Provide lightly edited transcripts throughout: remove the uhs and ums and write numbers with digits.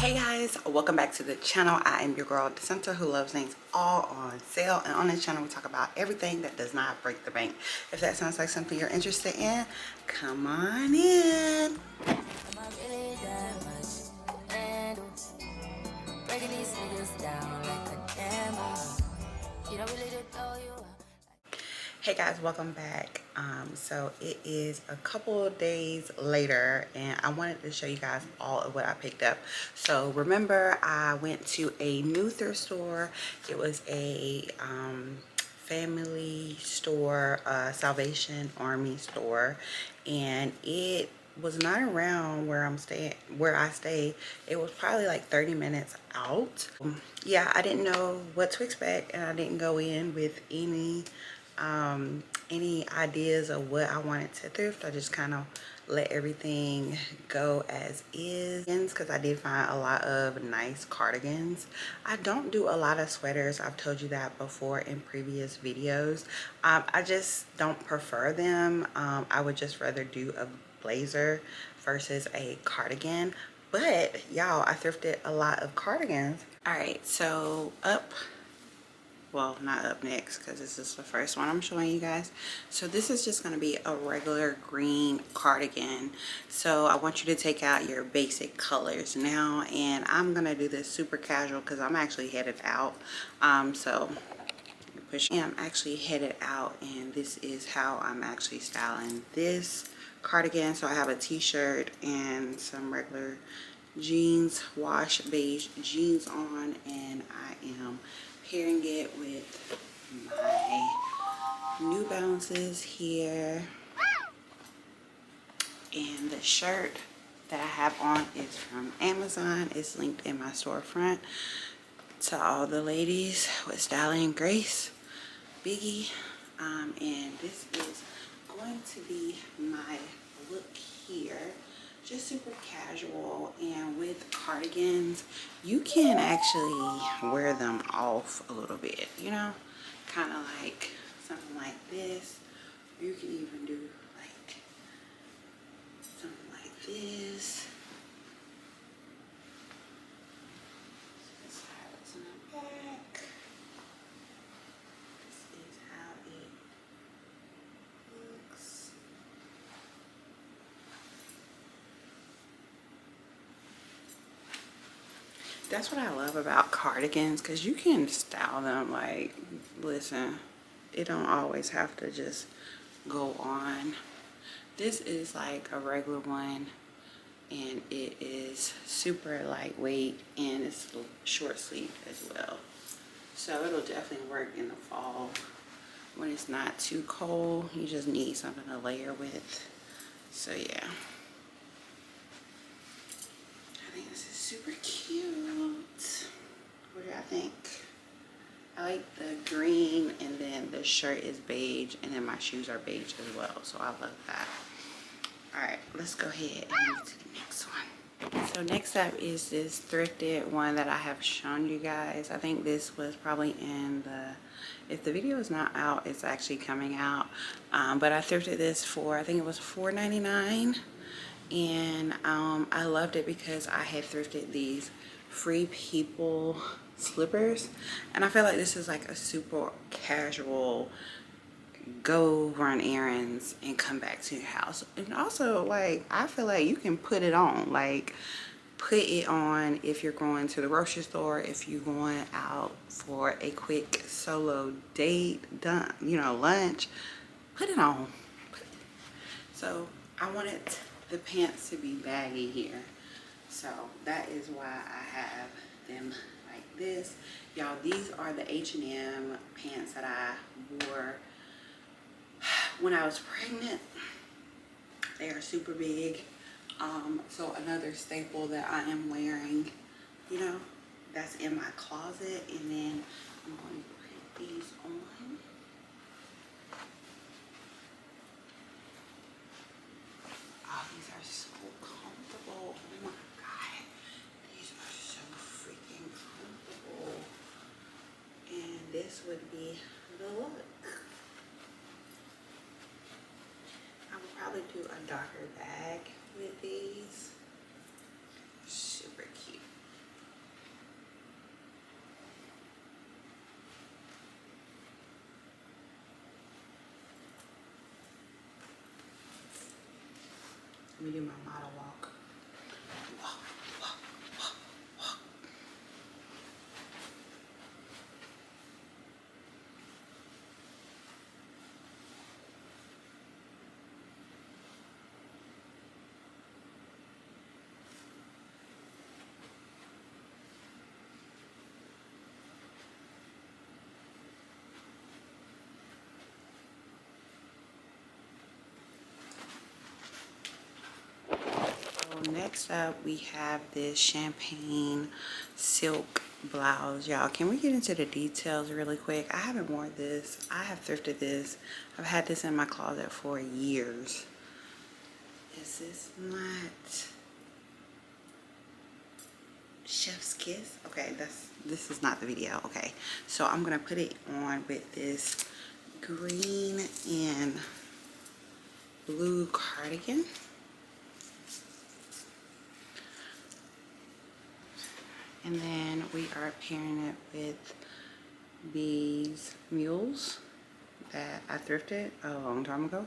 Hey guys, welcome back to the channel. I am your girl Decenta, who loves things all on sale, and on this channel we talk about everything that does not break the bank. If that sounds like something you're interested in, come on in. Hey guys, welcome back. So it is a couple of days later and I wanted to show you guys all of what I picked up. So remember, I went to a new thrift store. It was a family store, Salvation Army store, and it was not around where I stay. It was probably like 30 minutes out. Yeah, I didn't know what to expect, and I didn't go in with any ideas of what I wanted to thrift. I just kind of let everything go as is, because I did find a lot of nice cardigans. I don't do a lot of sweaters. I've told you that before in previous videos. I just don't prefer them. I would just rather do a blazer versus a cardigan. But y'all, I thrifted a lot of cardigans. All right, so well, not up next, because this is the first one I'm showing you guys. So this is just going to be a regular green cardigan. So I want you to take out your basic colors now, and I'm going to do this super casual because I'm actually headed out. So I'm actually headed out, and this is how I'm actually styling this cardigan. So I have a t-shirt and some regular jeans, wash beige jeans on, and I am pairing it with my New Balances here, and the shirt that I have on is from Amazon. It's linked in my storefront. To all the ladies with styling grace, Biggie, and this is going to be my look here. Just super casual, and with cardigans you can actually wear them off a little bit, you know, kind of like something like this. You can even do like something like this. This is in the back. This is how it looks. That's what I love about cardigans, because you can style them like, listen, it don't always have to just go on. This is like a regular one, and it is super lightweight, and it's short sleeve as well. So it'll definitely work in the fall when it's not too cold. You just need something to layer with. So yeah, I think this is super cute. What do I think? I like the green, and then the shirt is beige, and then my shoes are beige as well. So I love that. All right, let's go ahead and move to the next one. So next up is this thrifted one that I have shown you guys. I think this was probably in if the video is not out, it's actually coming out. But I thrifted this for, I think it was $4.99. And I loved it because I had thrifted these Free People slippers, and I feel like this is like a super casual go run errands and come back to your house. And also, like, I feel like you can put it on, like put it on if you're going to the grocery store, if you're going out for a quick solo date, you know, lunch, put it on. So I wanted the pants to be baggy here, so that is why I have them like this. Y'all, these are the H&M pants that I wore when I was pregnant. They are super big. So another staple that I am wearing, you know, that's in my closet. And then I'm going to put these on. Oh, these are so comfortable. Oh my God. These are so freaking comfortable. And this would be the look. I would probably do a darker bag with these. Super cute. Let me do my model walk. Walk, walk, walk, walk. Next up, we have this champagne silk blouse. Y'all, can we get into the details really quick? I haven't worn this. I have thrifted this. I've had this in my closet for years. Is this not Chef's Kiss? Okay, this is not the video. Okay, so I'm gonna put it on with this green and blue cardigan. And then we are pairing it with these mules that I thrifted a long time ago.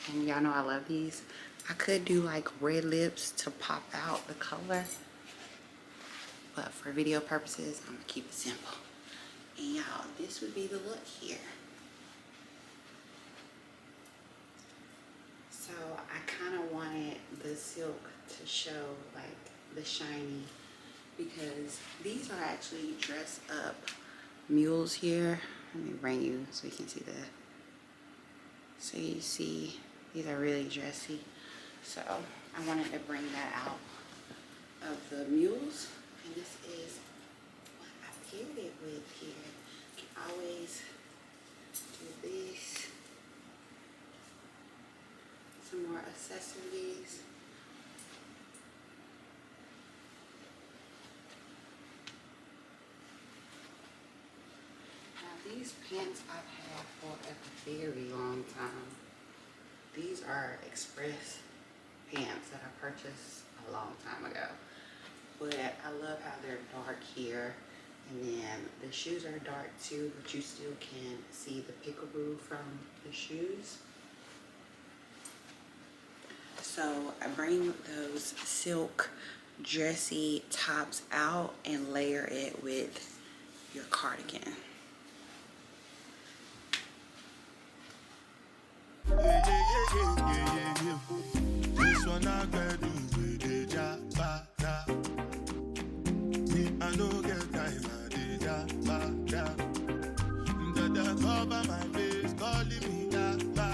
And y'all know I love these. I could do like red lips to pop out the color, but for video purposes, I'm gonna keep it simple. And y'all, this would be the look here. So I kind of wanted the silk to show like the shiny, because these are actually dress up mules here. Let me bring you so you can see so you see these are really dressy. So I wanted to bring that out of the mules, and this is what I paired it with here. You can always do this, some more accessories. These pants I've had for a very long time. These are express pants that I purchased a long time ago. But I love how they're dark here. And then the shoes are dark too, but you still can see the peekaboo from the shoes. So I bring those silk dressy tops out and layer it with your cardigan. This one I gotta do with the jabba. I know get time, I did jabba. That cover my face, calling me jabba.